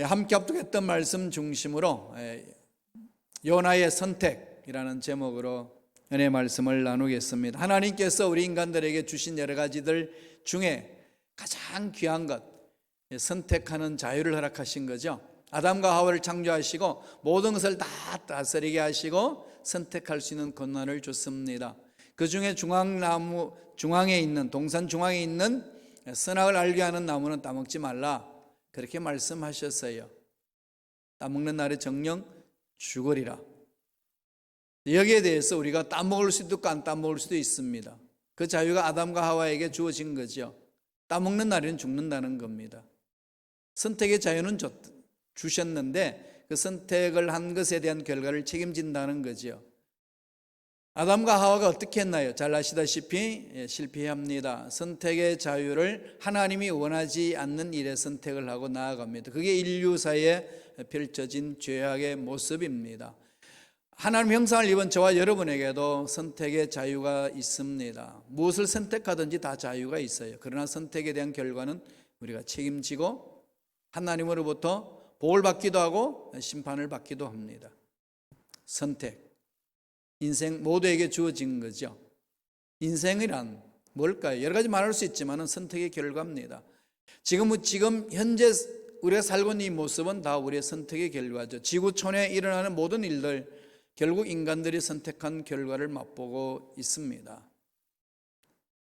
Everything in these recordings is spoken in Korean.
함께 합독했던 말씀 중심으로 요나의 선택이라는 제목으로 은혜의 말씀을 나누겠습니다. 하나님께서 우리 인간들에게 주신 여러 가지들 중에 가장 귀한 것, 선택하는 자유를 허락하신 거죠. 아담과 하와를 창조하시고 모든 것을 다 다스리게 하시고 선택할 수 있는 권한을 줬습니다. 그 중에 중앙에 있는, 동산 중앙에 있는 선악을 알게 하는 나무는 따먹지 말라, 그렇게 말씀하셨어요. 따먹는 날에 정령 죽으리라. 여기에 대해서 우리가 따먹을 수도 있고 안 따먹을 수도 있습니다. 그 자유가 아담과 하와에게 주어진 거죠. 따먹는 날에는 죽는다는 겁니다. 선택의 자유는 주셨는데 그 선택을 한 것에 대한 결과를 책임진다는 거죠. 아담과 하와가 어떻게 했나요? 잘 아시다시피 실패합니다. 선택의 자유를 하나님이 원하지 않는 일에 선택을 하고 나아갑니다. 그게 인류사에 펼쳐진 죄악의 모습입니다. 하나님 형상을 입은 저와 여러분에게도 선택의 자유가 있습니다. 무엇을 선택하든지 다 자유가 있어요. 그러나 선택에 대한 결과는 우리가 책임지고 하나님으로부터 복을 받기도 하고 심판을 받기도 합니다. 선택, 인생 모두에게 주어진 거죠. 인생이란 뭘까요? 여러 가지 말할 수 있지만 선택의 결과입니다. 지금 현재 우리가 살고 있는 이 모습은 다 우리의 선택의 결과죠. 지구촌에 일어나는 모든 일들, 결국 인간들이 선택한 결과를 맛보고 있습니다.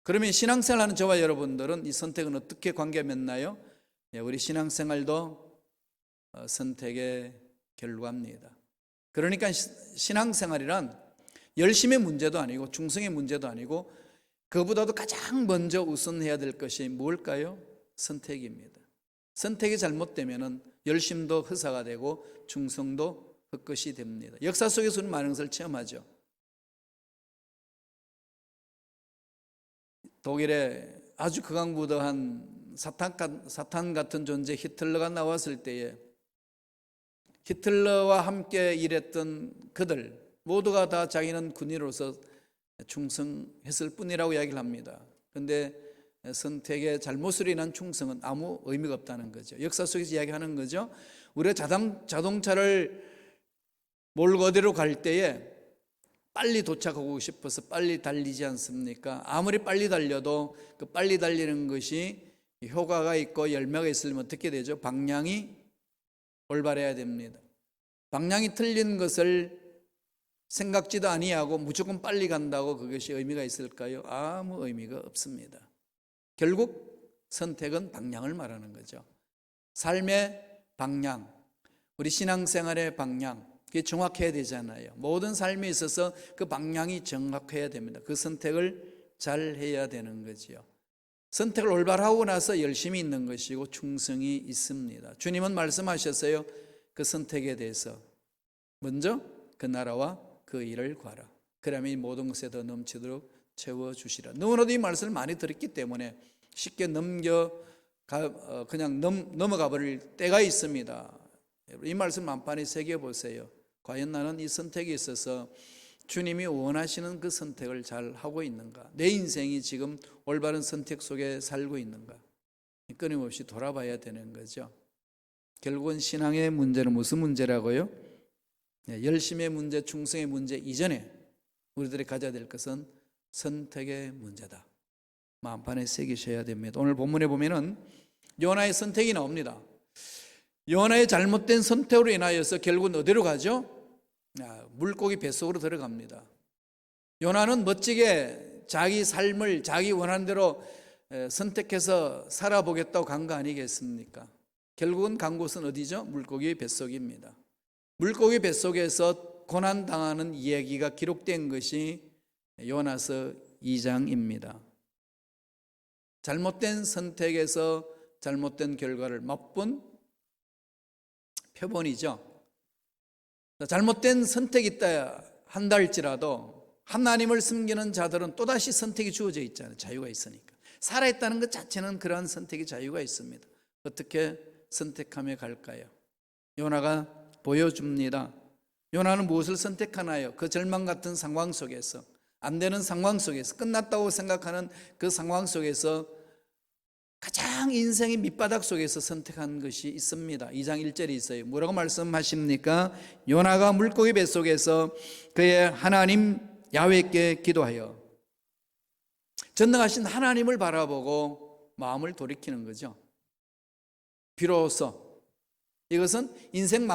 그러면 신앙생활하는 저와 여러분들은 이 선택은 어떻게 관계 맺나요? 우리 신앙생활도 선택의 결과입니다. 그러니까 신앙생활이란 열심의 문제도 아니고 충성의 문제도 아니고 그보다도 가장 먼저 우선해야 될 것이 뭘까요? 선택입니다. 선택이 잘못되면 열심도 허사가 되고 충성도 헛것이 됩니다. 역사 속에서 우리는 많은 것을 체험하죠. 독일에 아주 극악무도한 사탄 같은 존재 히틀러가 나왔을 때에 히틀러와 함께 일했던 그들 모두가 다 자기는 군인으로서 충성했을 뿐이라고 이야기를 합니다. 그런데 선택의 잘못으로 인한 충성은 아무 의미가 없다는 거죠. 역사 속에서 이야기하는 거죠. 우리가 자동차를 몰고 어디로 갈 때에 빨리 도착하고 싶어서 빨리 달리지 않습니까? 아무리 빨리 달려도 그 빨리 달리는 것이 효과가 있고 열매가 있으려면 어떻게 되죠? 방향이 올바라야 됩니다. 방향이 틀린 것을 생각지도 아니하고 무조건 빨리 간다고 그것이 의미가 있을까요? 아무 의미가 없습니다. 결국 선택은 방향을 말하는 거죠. 삶의 방향, 우리 신앙생활의 방향, 그게 정확해야 되잖아요. 모든 삶에 있어서 그 방향이 정확해야 됩니다. 그 선택을 잘 해야 되는 거지요. 선택을 올바로 하고 나서 열심히 있는 것이고 충성이 있습니다. 주님은 말씀하셨어요. 그 선택에 대해서 먼저 그 나라와 그 일을 구하라. 그러면 이 모든 것에 더 넘치도록 채워주시라. 너무나도 이 말씀을 많이 들었기 때문에 쉽게 그냥 넘어가 버릴 때가 있습니다. 이 말씀 만판에 새겨보세요. 과연 나는 이 선택에 있어서 주님이 원하시는 그 선택을 잘 하고 있는가? 내 인생이 지금 올바른 선택 속에 살고 있는가? 끊임없이 돌아봐야 되는 거죠. 결국은 신앙의 문제는 무슨 문제라고요? 열심의 문제, 충성의 문제 이전에 우리들이 가져야 될 것은 선택의 문제다. 마음판에 새기셔야 됩니다. 오늘 본문에 보면은 요나의 선택이 나옵니다. 요나의 잘못된 선택으로 인하여서 결국은 어디로 가죠? 물고기 뱃속으로 들어갑니다. 요나는 멋지게 자기 삶을 자기 원하는 대로 선택해서 살아보겠다고 간 거 아니겠습니까? 결국은 간 곳은 어디죠? 물고기 뱃속입니다. 물고기 뱃속에서 고난당하는 이야기가 기록된 것이 요나서 2장입니다. 잘못된 선택에서 잘못된 결과를 맛본 표본이죠. 잘못된 선택이 있다 한다 할지라도 하나님을 섬기는 자들은 또다시 선택이 주어져 있잖아요. 자유가 있으니까. 살아있다는 것 자체는 그러한 선택의 자유가 있습니다. 어떻게 선택하며 갈까요? 요나가 보여줍니다. 요나는 무엇을 선택하나요? 그 절망 같은 상황 속에서, 안 되는 상황 속에서, 끝났다고 생각하는 그 상황 속에서 가장 인생의 밑바닥 속에서 선택한 것이 있습니다. 2장 1절에 있어요. 뭐라고 말씀하십니까? 요나가 물고기 뱃속에서 그의 하나님 야훼께 기도하여 전능하신 하나님을 바라보고 마음을 돌이키는 거죠. 비로소 이것은 인생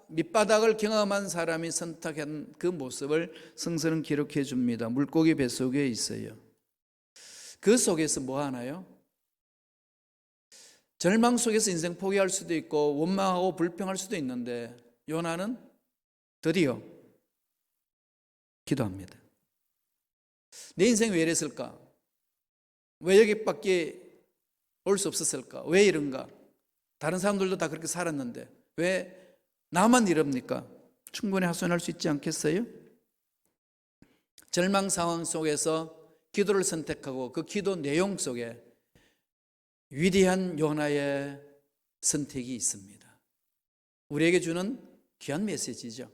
밑바닥을 경험한 사람이 선택한 그 모습을 성서는 기록해 줍니다. 물고기 뱃속에 있어요. 그 속에서 뭐 하나요? 절망 속에서 인생 포기할 수도 있고 원망하고 불평할 수도 있는데 요나는 드디어 기도합니다. 내 인생 왜 이랬을까? 왜 여기밖에 올 수 없었을까? 왜 이런가? 다른 사람들도 다 그렇게 살았는데 왜 나만 이럽니까? 충분히 하소연할 수 있지 않겠어요? 절망 상황 속에서 기도를 선택하고 그 기도 내용 속에 위대한 요나의 선택이 있습니다. 우리에게 주는 귀한 메시지죠.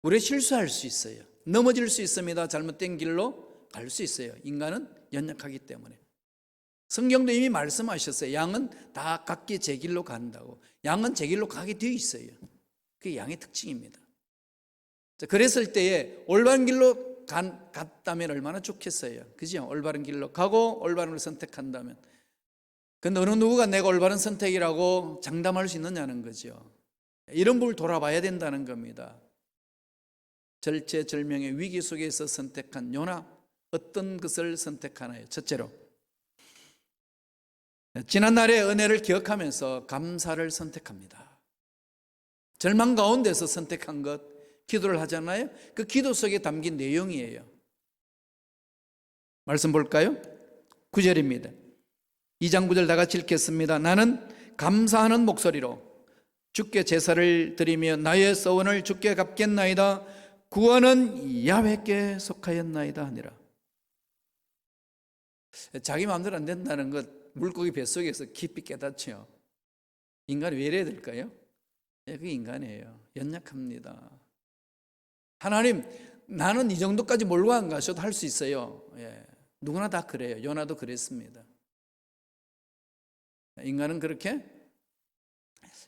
우리 실수할 수 있어요. 넘어질 수 있습니다. 잘못된 길로 갈 수 있어요. 인간은 연약하기 때문에. 성경도 이미 말씀하셨어요. 양은 다 각기 제 길로 간다고. 양은 제 길로 가게 되어 있어요. 그게 양의 특징입니다. 그랬을 때에 올바른 길로 갔다면 얼마나 좋겠어요. 그죠? 올바른 길로 가고 올바른 걸 선택한다면. 근데 어느 누구가 내가 올바른 선택이라고 장담할 수 있느냐는 거죠. 이런 부분을 돌아봐야 된다는 겁니다. 절체절명의 위기 속에서 선택한 요나, 어떤 것을 선택하나요? 첫째로 지난날의 은혜를 기억하면서 감사를 선택합니다. 절망 가운데서 선택한 것, 기도를 하잖아요. 그 기도 속에 담긴 내용이에요. 말씀 볼까요? 9절입니다. 2장 9절 다 같이 읽겠습니다. 나는 감사하는 목소리로 주께 제사를 드리며 나의 서원을 주께 갚겠나이다. 구원은 야훼께 속하였나이다 하니라. 자기 마음대로 안 된다는 것 물고기 뱃속에서 깊이 깨닫죠. 인간이 왜 이래야 될까요? 그게 인간이에요. 연약합니다. 하나님, 나는 이 정도까지 몰고 안 가셔도 할 수 있어요. 누구나 다 그래요. 요나도 그랬습니다. 인간은 그렇게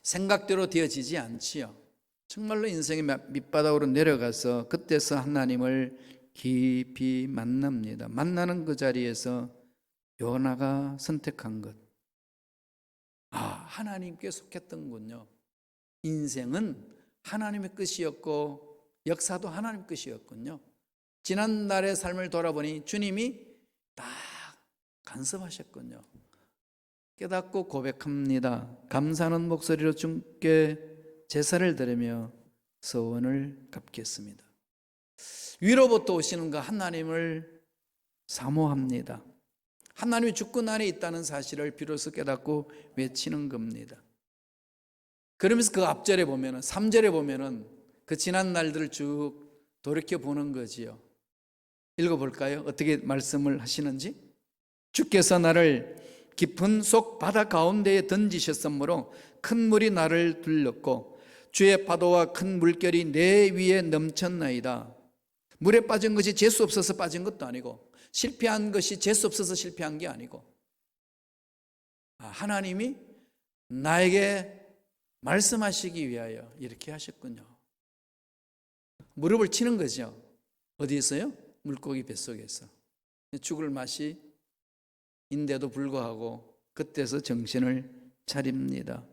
생각대로 되어지지 않지요. 정말로 인생의 밑바닥으로 내려가서 그때서 하나님을 깊이 만납니다. 만나는 그 자리에서 요나가 선택한 것, 하나님께 속했던군요. 인생은 하나님의 뜻이었고 역사도 하나님 뜻이었군요. 지난날의 삶을 돌아보니 주님이 다 간섭하셨군요. 깨닫고 고백합니다. 감사하는 목소리로 주께 제사를 드리며 서원을 갚겠습니다. 위로부터 오시는 그 하나님을 사모합니다. 하나님이 주권 안에 있다는 사실을 비로소 깨닫고 외치는 겁니다. 그러면서 그 앞절에 보면은 3절에 보면은 그 지난 날들을 쭉 돌이켜 보는 거지요. 읽어볼까요? 어떻게 말씀을 하시는지? 주께서 나를 깊은 속 바다 가운데에 던지셨으므로 큰 물이 나를 둘렀고 주의 파도와 큰 물결이 내 위에 넘쳤나이다. 물에 빠진 것이 재수 없어서 빠진 것도 아니고 실패한 것이 재수 없어서 실패한 게 아니고 하나님이 나에게 말씀하시기 위하여 이렇게 하셨군요. 무릎을 치는 거죠. 어디에서요? 물고기 뱃속에서. 죽을 맛이 인데도 불구하고 그때서 정신을 차립니다.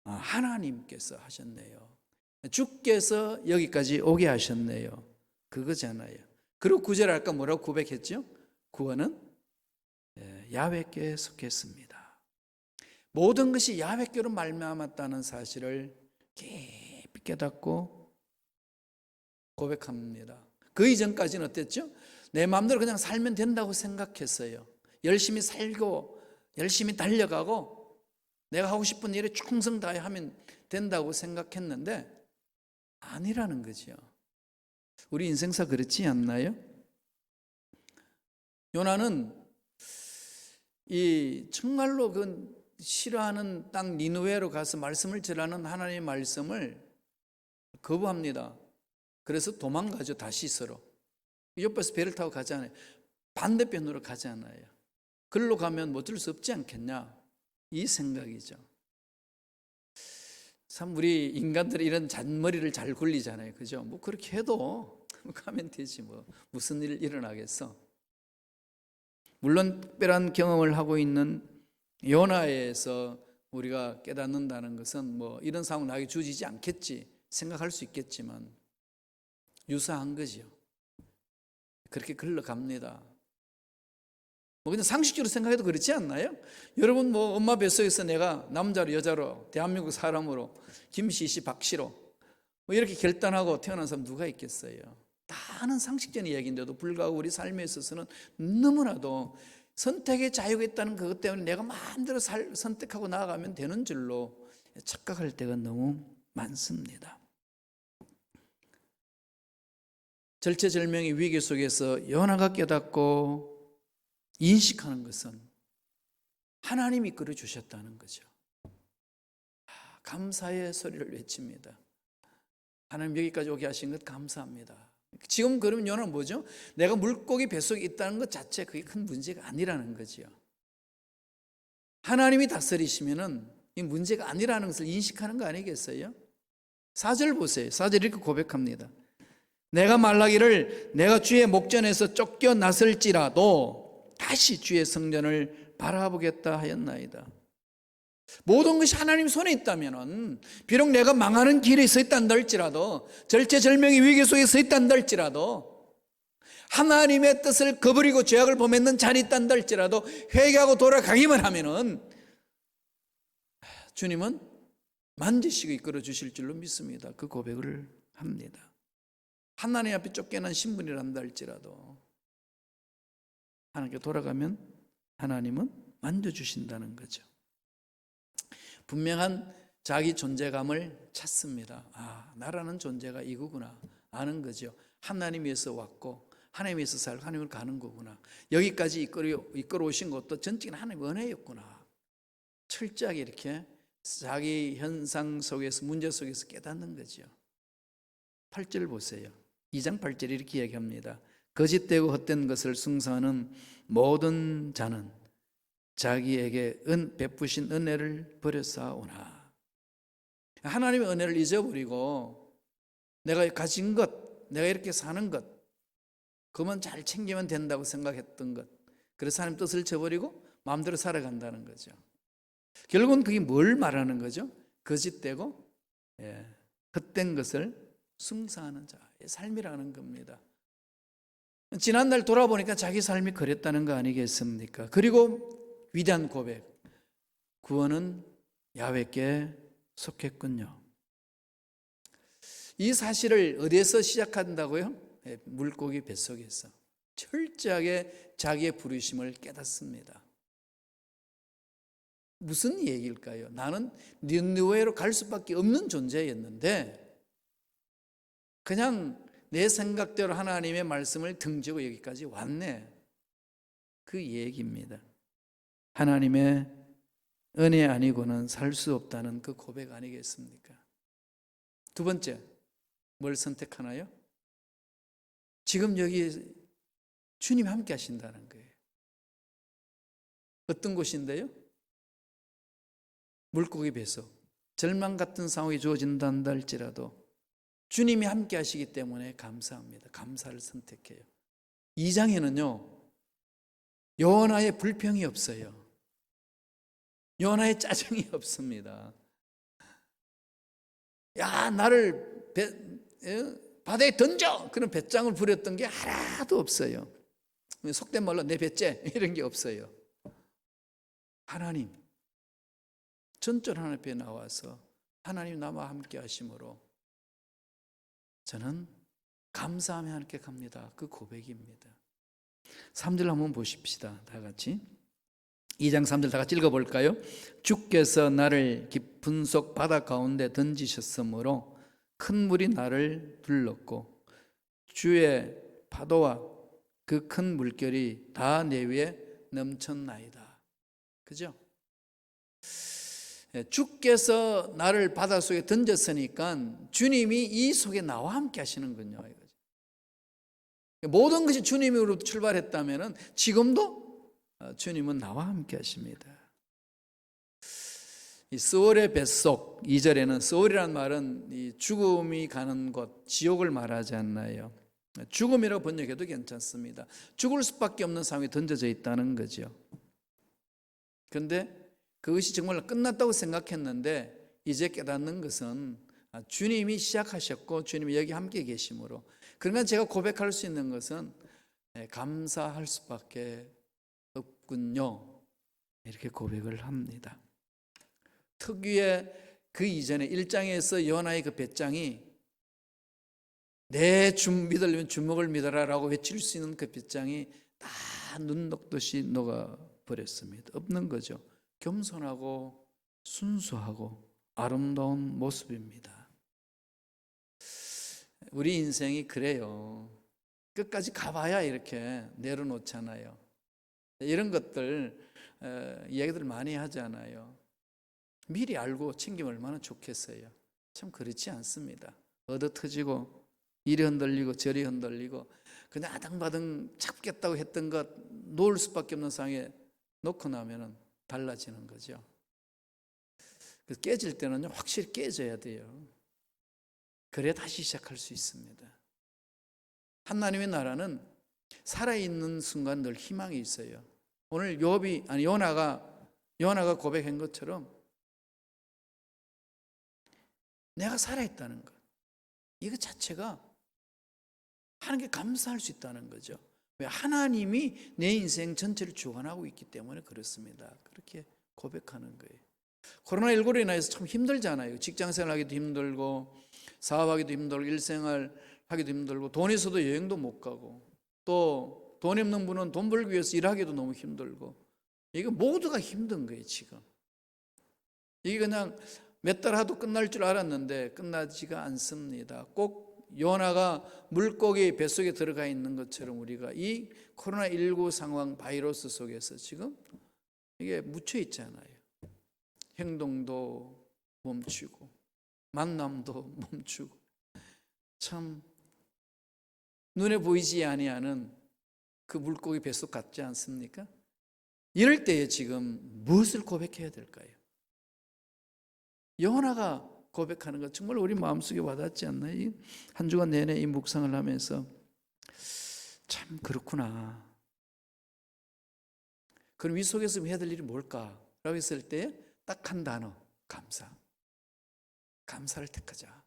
하나님께서 하셨네요. 주께서 여기까지 오게 하셨네요. 그거잖아요. 그리고 9절 아까 뭐라고 고백했죠? 구원은 야훼께 속했습니다. 모든 것이 야훼께로 말미암았다는 사실을 깊이 깨닫고 고백합니다. 그 이전까지는 어땠죠? 내 마음대로 그냥 살면 된다고 생각했어요. 열심히 살고 열심히 달려가고 내가 하고 싶은 일에 충성 다해 하면 된다고 생각했는데 아니라는 거죠. 우리 인생사 그렇지 않나요? 요나는 이 정말로 그 싫어하는 땅 니느웨로 가서 말씀을 전하는 하나님의 말씀을 거부합니다. 그래서 도망가죠. 다시스로. 옆에서 배를 타고 가잖아요. 반대편으로 가잖아요. 글로 가면 뭐 어쩔 수 없지 않겠냐, 이 생각이죠. 참 우리 인간들이 이런 잔머리를 잘 굴리잖아요, 그죠? 뭐 그렇게 해도 가면 되지, 뭐 무슨 일 일어나겠어. 물론 특별한 경험을 하고 있는 요나에서 우리가 깨닫는다는 것은 뭐 이런 상황 나에게 주어지지 않겠지 생각할 수 있겠지만 유사한 거죠. 그렇게 흘러갑니다. 뭐 그냥 상식적으로 생각해도 그렇지 않나요? 여러분 뭐 엄마 뱃속에서 내가 남자로 여자로 대한민국 사람으로 김씨씨 박씨로 뭐 이렇게 결단하고 태어난 사람 누가 있겠어요? 다 아는 상식적인 이야기인데도 불구하고 우리 삶에 있어서는 너무나도 선택의 자유가 있다는 그것 때문에 내가 마음대로 선택하고 나아가면 되는 줄로 착각할 때가 너무 많습니다. 절체절명의 위기 속에서 요나가 깨닫고 인식하는 것은 하나님이 이끌어 주셨다는 거죠. 감사의 소리를 외칩니다. 하나님 여기까지 오게 하신 것 감사합니다. 지금 그러면 요나는 뭐죠? 내가 물고기 뱃속에 있다는 것 자체 그게 큰 문제가 아니라는 거죠. 하나님이 다스리시면은 이 문제가 아니라는 것을 인식하는 거 아니겠어요? 4절 보세요. 4절 이렇게 고백합니다. 내가 말하기를 내가 주의 목전에서 쫓겨났을지라도 다시 주의 성전을 바라보겠다 하였나이다. 모든 것이 하나님 손에 있다면 비록 내가 망하는 길에 서 있단다 할지라도 절체절명의 위기 속에 서 있단다 할지라도 하나님의 뜻을 거부리고 죄악을 범했는 잔이 있단다 할지라도 회개하고 돌아가기만 하면은 주님은 만지시고 이끌어 주실 줄로 믿습니다. 그 고백을 합니다. 하나님 앞에 쫓겨난 신분이란다 할지라도 하나님께 돌아가면 하나님은 만져주신다는 거죠. 분명한 자기 존재감을 찾습니다. 아, 나라는 존재가 이거구나 아는 거죠. 하나님에서 왔고 하나님에서 살고 하나님을 가는 거구나. 여기까지 이끌어 오신 것도 전적인 하나님의 은혜였구나. 철저하게 이렇게 자기 현상 속에서 문제 속에서 깨닫는 거죠. 8절 보세요. 2장 8절 이렇게 얘기합니다. 거짓되고 헛된 것을 숭상하는 모든 자는 자기에게 베푸신 은혜를 버렸사오나. 하나님의 은혜를 잊어버리고 내가 가진 것, 내가 이렇게 사는 것, 그만 잘 챙기면 된다고 생각했던 것, 그래서 하나님 뜻을 저버리고 마음대로 살아간다는 거죠. 결국은 그게 뭘 말하는 거죠? 거짓되고 헛된 것을 숭상하는 자의 삶이라는 겁니다. 지난날 돌아보니까 자기 삶이 그랬다는 거 아니겠습니까? 그리고 위대한 고백, 구원은 야훼께 속했군요. 이 사실을 어디에서 시작한다고요? 물고기 뱃속에서 철저하게 자기의 부르심을 깨닫습니다. 무슨 얘기일까요? 나는 니느웨로 갈 수밖에 없는 존재였는데 그냥 내 생각대로 하나님의 말씀을 등지고 여기까지 왔네. 그 얘기입니다. 하나님의 은혜 아니고는 살 수 없다는 그 고백 아니겠습니까? 두 번째, 뭘 선택하나요? 지금 여기 주님이 함께 하신다는 거예요. 어떤 곳인데요? 물고기 뱃속. 절망 같은 상황이 주어진다 할지라도 주님이 함께 하시기 때문에 감사합니다. 감사를 선택해요. 2장에는요, 요나의 불평이 없어요. 요나의 짜증이 없습니다. 야, 나를 바다에 던져! 그런 배짱을 부렸던 게 하나도 없어요. 속된 말로 내 배째 이런 게 없어요. 하나님, 전적 하나님 앞에 나와서 하나님 나와 함께 하심으로 저는 감사하며 함께 갑니다. 그 고백입니다. 3절 한번 보십시다. 다 같이. 2장 3절 다 같이 읽어볼까요? 주께서 나를 깊은 속 바다 가운데 던지셨으므로 큰 물이 나를 둘렀고 주의 파도와 그 큰 물결이 다 내 위에 넘쳤나이다. 그죠? 주께서 나를 바닷속에 던졌으니까 주님이 이 속에 나와 함께 하시는군요. 모든 것이 주님으로부터 출발했다면 지금도 주님은 나와 함께 하십니다. 이 스월의 뱃속 2절에는 스월이라는 말은 이 죽음이 가는 곳, 지옥을 말하지 않나요? 죽음이라고 번역해도 괜찮습니다. 죽을 수밖에 없는 상황에 던져져 있다는 거죠. 그런데 그것이 정말 끝났다고 생각했는데 이제 깨닫는 것은 주님이 시작하셨고 주님이 여기 함께 계심으로, 그러나 제가 고백할 수 있는 것은 감사할 수밖에 없군요. 이렇게 고백을 합니다. 특유의 그 이전에 1장에서 요나의 그 배짱이 내 믿으려면 주먹을 믿어라 라고 외칠 수 있는 그 배짱이 다 눈 녹듯이 녹아버렸습니다. 없는 거죠. 겸손하고 순수하고 아름다운 모습입니다. 우리 인생이 그래요. 끝까지 가봐야 이렇게 내려놓잖아요. 이런 것들 이야기들 많이 하잖아요. 미리 알고 챙기면 얼마나 좋겠어요. 참 그렇지 않습니다. 얻어 터지고 이리 흔들리고 저리 흔들리고 그냥 아등바등 잡겠다고 했던 것 놓을 수밖에 없는 상황에 놓고 나면 달라지는 거죠. 그래서 깨질 때는 확실히 깨져야 돼요. 그래야 다시 시작할 수 있습니다. 하나님의 나라는 살아있는 순간 늘 희망이 있어요. 오늘 요나가 고백한 것처럼 내가 살아있다는 것, 이거 자체가 하나님께 감사할 수 있다는 거죠. 왜? 하나님이 내 인생 전체를 주관하고 있기 때문에 그렇습니다. 그렇게 고백하는 거예요. 코로나19로 인해서 참 힘들잖아요. 직장생활 하기도 힘들고 사업하기도 힘들고 일생활 하기도 힘들고 돈 있어도 여행도 못 가고 또 돈 없는 분은 돈 벌기 위해서 일하기도 너무 힘들고, 이거 모두가 힘든 거예요. 지금 이게 그냥 몇 달 하도 끝날 줄 알았는데 끝나지가 않습니다. 꼭 요나가 물고기 뱃속에 들어가 있는 것처럼 우리가 이 코로나19 상황 바이러스 속에서 지금 이게 묻혀 있잖아요. 행동도 멈추고 만남도 멈추고 참 눈에 보이지 아니하는 그 물고기 뱃속 같지 않습니까? 이럴 때에 지금 무엇을 고백해야 될까요? 요나가 고백하는 것 정말 우리 마음속에 와닿지 않나요? 한 주간 내내 이 묵상을 하면서 참 그렇구나. 그럼 이 속에서 해야 될 일이 뭘까라고 했을 때 딱 한 단어, 감사. 감사를 택하자.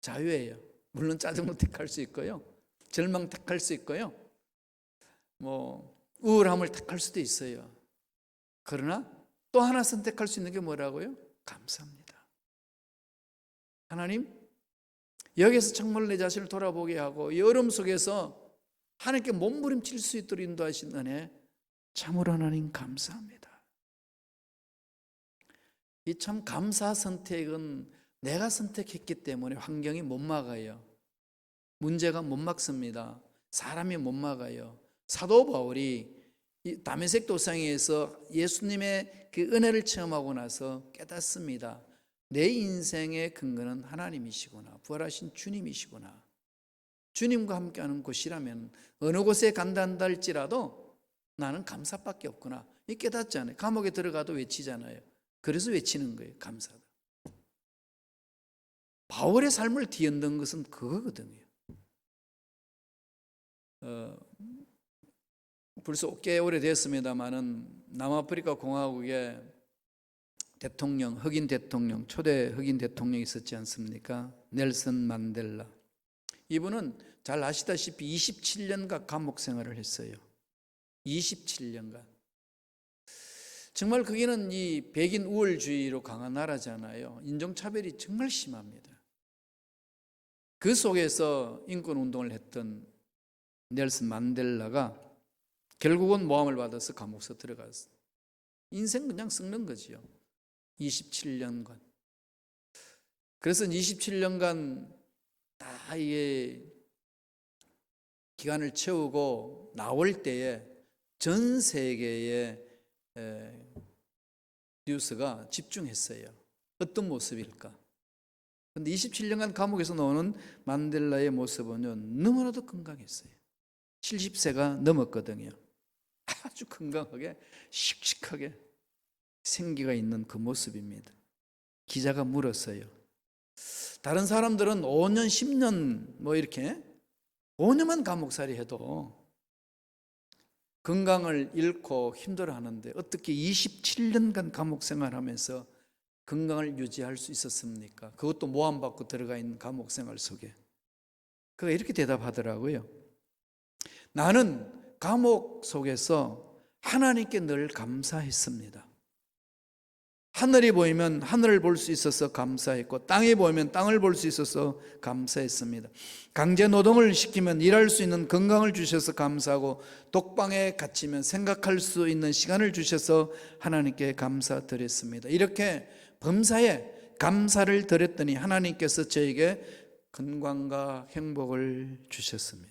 자유예요. 물론 짜증도 택할 수 있고요, 절망 택할 수 있고요, 우울함을 택할 수도 있어요. 그러나 또 하나 선택할 수 있는 게 뭐라고요? 감사합니다. 하나님, 여기서 정말 내 자신을 돌아보게 하고 이 어려움 속에서 하나님께 몸부림칠 수 있도록 인도하신 은혜 참으로 하나님 감사합니다. 이 참 감사 선택은 내가 선택했기 때문에 환경이 못 막아요. 문제가 못 막습니다. 사람이 못 막아요. 사도 바울이 다메섹 도상에서 예수님의 그 은혜를 체험하고 나서 깨닫습니다. 내 인생의 근거는 하나님이시구나, 부활하신 주님이시구나. 주님과 함께하는 곳이라면 어느 곳에 간다 한다 할지라도 나는 감사밖에 없구나. 이 깨닫잖아요. 감옥에 들어가도 외치잖아요. 그래서 외치는 거예요. 감사다. 바울의 삶을 뒤흔든 것은 그거거든요. 벌써 꽤 오래됐습니다마는 남아프리카 공화국의 대통령, 흑인 대통령, 초대 흑인 대통령이 있었지 않습니까? 넬슨 만델라. 이분은 잘 아시다시피 27년간 감옥 생활을 했어요. 27년간. 정말 거기는 이 백인 우월주의로 강한 나라잖아요. 인종차별이 정말 심합니다. 그 속에서 인권운동을 했던 넬슨 만델라가 결국은 모함을 받아서 감옥에 들어갔어. 인생 그냥 썩는 거지요. 27년간. 그래서 27년간 다 이게 기간을 채우고 나올 때에 전 세계의 뉴스가 집중했어요. 어떤 모습일까? 그런데 27년간 감옥에서 나오는 만델라의 모습은 너무나도 건강했어요. 70세가 넘었거든요. 아주 건강하게 씩씩하게 생기가 있는 그 모습입니다. 기자가 물었어요. 다른 사람들은 5년, 10년 뭐 이렇게 5년만 감옥살이 해도 건강을 잃고 힘들어하는데 어떻게 27년간 감옥 생활하면서 건강을 유지할 수 있었습니까? 그것도 모함받고 들어가 있는 감옥 생활 속에. 그가 이렇게 대답하더라고요. 나는 감옥 속에서 하나님께 늘 감사했습니다. 하늘이 보이면 하늘을 볼 수 있어서 감사했고, 땅이 보이면 땅을 볼 수 있어서 감사했습니다. 강제 노동을 시키면 일할 수 있는 건강을 주셔서 감사하고, 독방에 갇히면 생각할 수 있는 시간을 주셔서 하나님께 감사드렸습니다. 이렇게 범사에 감사를 드렸더니 하나님께서 저에게 건강과 행복을 주셨습니다.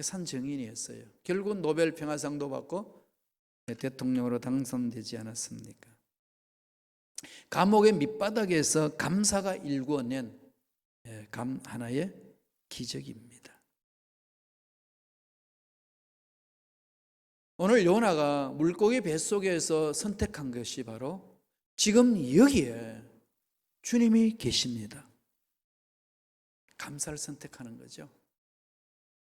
산 증인이었어요. 결국 노벨 평화상도 받고 대통령으로 당선되지 않았습니까? 감옥의 밑바닥에서 감사가 일구어낸 하나의 기적입니다. 오늘 요나가 물고기 뱃속에서 선택한 것이 바로 지금 여기에 주님이 계십니다. 감사를 선택하는 거죠.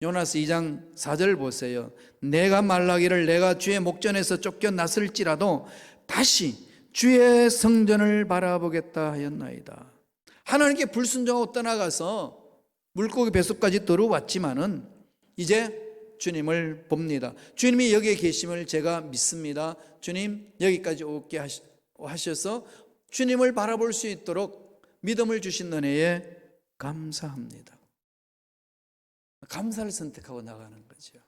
요나서 2장 4절 보세요. 내가 말하기를 내가 주의 목전에서 쫓겨났을지라도 다시 주의 성전을 바라보겠다 하였나이다. 하나님께 불순종하고 떠나가서 물고기 뱃속까지 들어왔지만은 이제 주님을 봅니다. 주님이 여기에 계심을 제가 믿습니다. 주님 여기까지 오게 하셔서 주님을 바라볼 수 있도록 믿음을 주신 은혜에 감사합니다. 감사를 선택하고 나가는 거죠.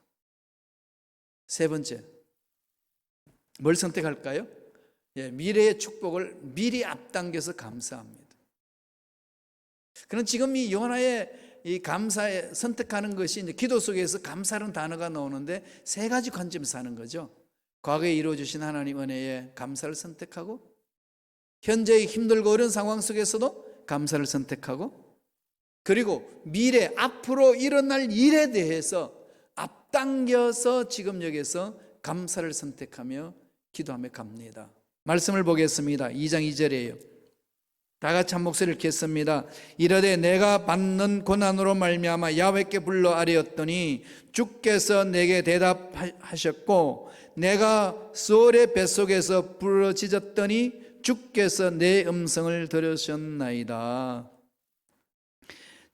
세 번째, 뭘 선택할까요? 미래의 축복을 미리 앞당겨서 감사합니다. 그럼 지금 이 요나의 이 감사에 선택하는 것이 이제 기도 속에서 감사라는 단어가 나오는데 세 가지 관점에서 하는 거죠. 과거에 이루어주신 하나님 은혜에 감사를 선택하고, 현재의 힘들고 어려운 상황 속에서도 감사를 선택하고, 그리고 미래 앞으로 일어날 일에 대해서 앞당겨서 지금 여기서 감사를 선택하며 기도하며 갑니다. 말씀을 보겠습니다. 2장 2절이에요. 다 같이 한 목소리를 겠습니다. 이르되 내가 받는 고난으로 말미암아 야훼께 불러 아뢰었더니 주께서 내게 대답하셨고, 내가 수월의 뱃속에서 부르짖었더니 주께서 내 음성을 들으셨나이다.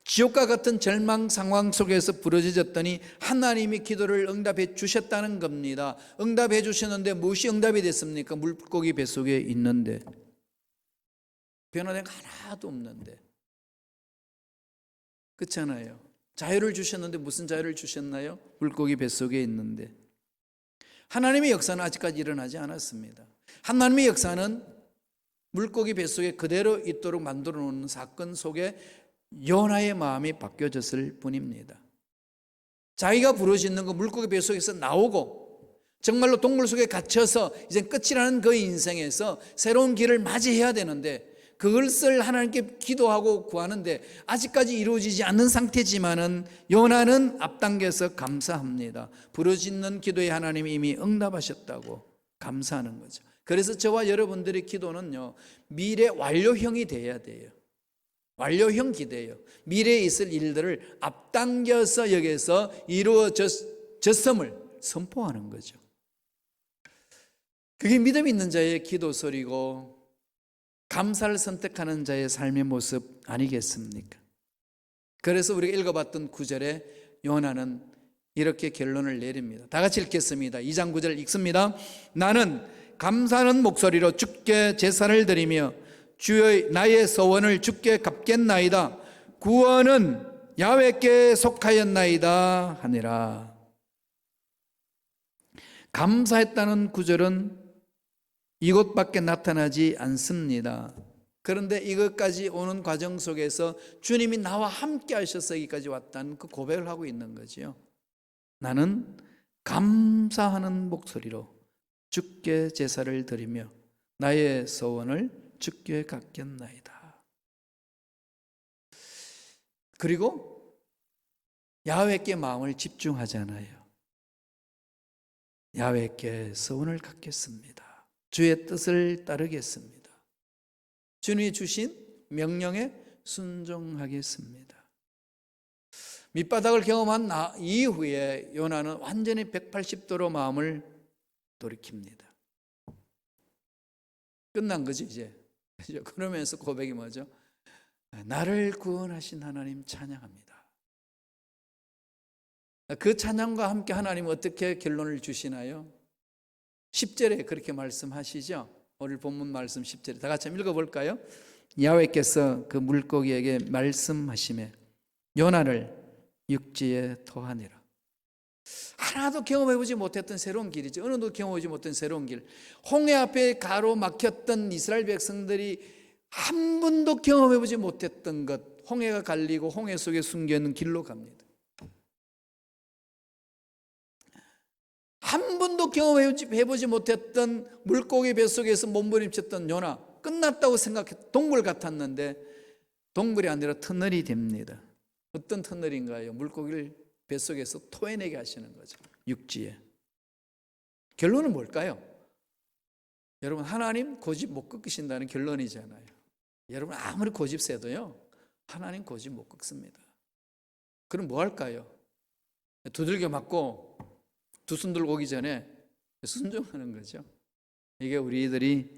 지옥과 같은 절망 상황 속에서 부르짖었더니 하나님이 기도를 응답해 주셨다는 겁니다. 응답해 주셨는데 무엇이 응답이 됐습니까? 물고기 뱃속에 있는데, 변화된 거 하나도 없는데, 그렇잖아요. 자유를 주셨는데 무슨 자유를 주셨나요? 물고기 뱃속에 있는데. 하나님의 역사는 아직까지 일어나지 않았습니다. 하나님의 역사는 물고기 뱃속에 그대로 있도록 만들어 놓는 사건 속에 요나의 마음이 바뀌어졌을 뿐입니다. 자기가 부르짖는 거 물고기 뱃속에서 나오고 정말로 동물 속에 갇혀서 이제 끝이라는 그 인생에서 새로운 길을 맞이해야 되는데, 그것을 하나님께 기도하고 구하는데 아직까지 이루어지지 않는 상태지만은 요나는 앞당겨서 감사합니다. 부르짖는 기도에 하나님이 이미 응답하셨다고 감사하는 거죠. 그래서 저와 여러분들의 기도는요, 미래 완료형이 돼야 돼요. 완료형 기도예요. 미래에 있을 일들을 앞당겨서 여기서 이루어졌음을 선포하는 거죠. 그게 믿음 있는 자의 기도 소리고 감사를 선택하는 자의 삶의 모습 아니겠습니까? 그래서 우리가 읽어봤던 9절에 요나는 이렇게 결론을 내립니다. 다 같이 읽겠습니다. 2장 9절 읽습니다. 나는 감사하는 목소리로 주께 제사를 드리며 주의 나의 소원을 주께 갚겠나이다. 구원은 야훼께 속하였나이다 하니라. 감사했다는 구절은 이것밖에 나타나지 않습니다. 그런데 이것까지 오는 과정 속에서 주님이 나와 함께 하셔서 여기까지 왔다는 그 고백을 하고 있는 거죠. 나는 감사하는 목소리로 주께 제사를 드리며 나의 소원을 주께 갚겠나이다. 그리고 야훼께 마음을 집중하잖아요. 야훼께 소원을 갖겠습니다. 주의 뜻을 따르겠습니다. 주님이 주신 명령에 순종하겠습니다. 밑바닥을 경험한 이후에 요나는 완전히 180도로 마음을 돌이킵니다. 끝난 거지 이제. 그러면서 고백이 뭐죠? 나를 구원하신 하나님 찬양합니다. 그 찬양과 함께 하나님은 어떻게 결론을 주시나요? 10절에 그렇게 말씀하시죠. 오늘 본문 말씀 10절에 다 같이 한번 읽어볼까요? 야훼께서 그 물고기에게 말씀하시매 요나를 육지에 토하니라. 하나도 경험해보지 못했던 새로운 길이죠. 어느 도 경험하지 못한 새로운 길. 홍해 앞에 가로막혔던 이스라엘 백성들이 한 번도 경험해보지 못했던 것, 홍해가 갈리고 홍해 속에 숨겨있는 길로 갑니다. 한 번도 경험해보지 못했던 물고기 뱃속에서 몸부림쳤던 요나, 끝났다고 생각했, 동굴 같았는데 동굴이 아니라 터널이 됩니다. 어떤 터널인가요? 물고기를 뱃속에서 토해내게 하시는 거죠. 육지에. 결론은 뭘까요? 여러분, 하나님 고집 못 꺾으신다는 결론이잖아요. 여러분 아무리 고집 세도요, 하나님 고집 못 꺾습니다. 그럼 뭐 할까요? 두들겨 맞고 두 손 들고 오기 전에 순종하는 거죠. 이게 우리들이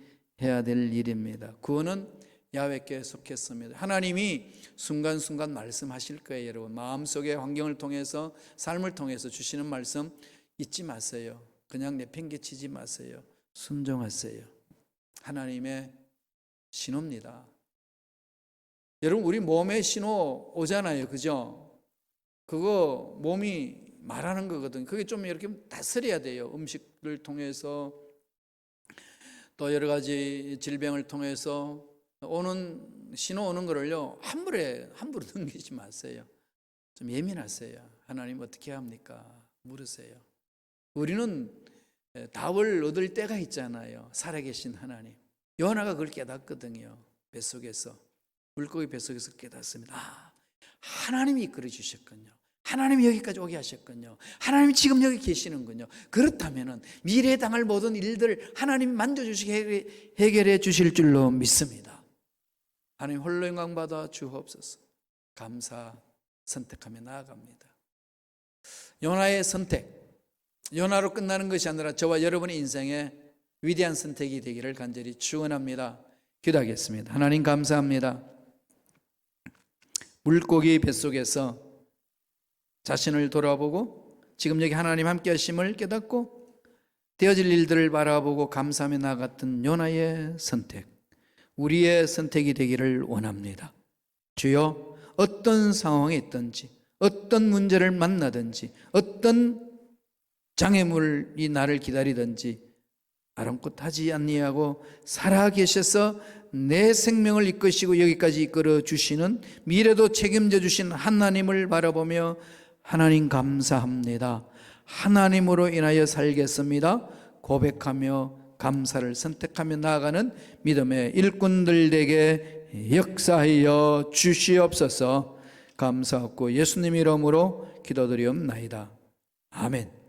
해야 될 일입니다. 구원은 야훼께 속했습니다. 하나님이 순간순간 말씀하실 거예요. 여러분 마음속의 환경을 통해서, 삶을 통해서 주시는 말씀 잊지 마세요. 그냥 내팽개치지 마세요. 순종하세요. 하나님의 신호입니다. 여러분 우리 몸에 신호 오잖아요. 그죠? 그거 몸이 말하는 거거든요. 그게 좀 이렇게 다스려야 돼요. 음식을 통해서 또 여러 가지 질병을 통해서 오는 신호 오는 거를요, 함부로 넘기지 마세요. 좀 예민하세요. 하나님 어떻게 합니까? 물으세요. 우리는 답을 얻을 때가 있잖아요. 살아계신 하나님. 요나가 그걸 깨닫거든요. 뱃속에서, 물고기 뱃속에서 깨닫습니다. 아, 하나님이 이끌어 주셨군요. 하나님이 여기까지 오게 하셨군요. 하나님이 지금 여기 계시는군요. 그렇다면 미래에 당할 모든 일들을 하나님이 만져주시게 해결해 주실 줄로 믿습니다. 하나님 홀로 영광받아 주옵소서. 감사 선택하며 나아갑니다. 요나의 선택, 요나로 끝나는 것이 아니라 저와 여러분의 인생에 위대한 선택이 되기를 간절히 축원합니다. 기도하겠습니다. 하나님 감사합니다. 물고기 뱃속에서 자신을 돌아보고 지금 여기 하나님 함께 하심을 깨닫고 되어질 일들을 바라보고 감사하며 나아갔던 요나의 선택, 우리의 선택이 되기를 원합니다. 주여, 어떤 상황에 있든지, 어떤 문제를 만나든지, 어떤 장애물이 나를 기다리든지 아랑곳하지 아니하고 살아계셔서 내 생명을 이끄시고 여기까지 이끌어 주시는, 미래도 책임져 주신 하나님을 바라보며 하나님 감사합니다. 하나님으로 인하여 살겠습니다. 고백하며 감사를 선택하며 나아가는 믿음의 일꾼들 되게 역사하여 주시옵소서. 감사하고 예수님 이름으로 기도드리옵나이다. 아멘.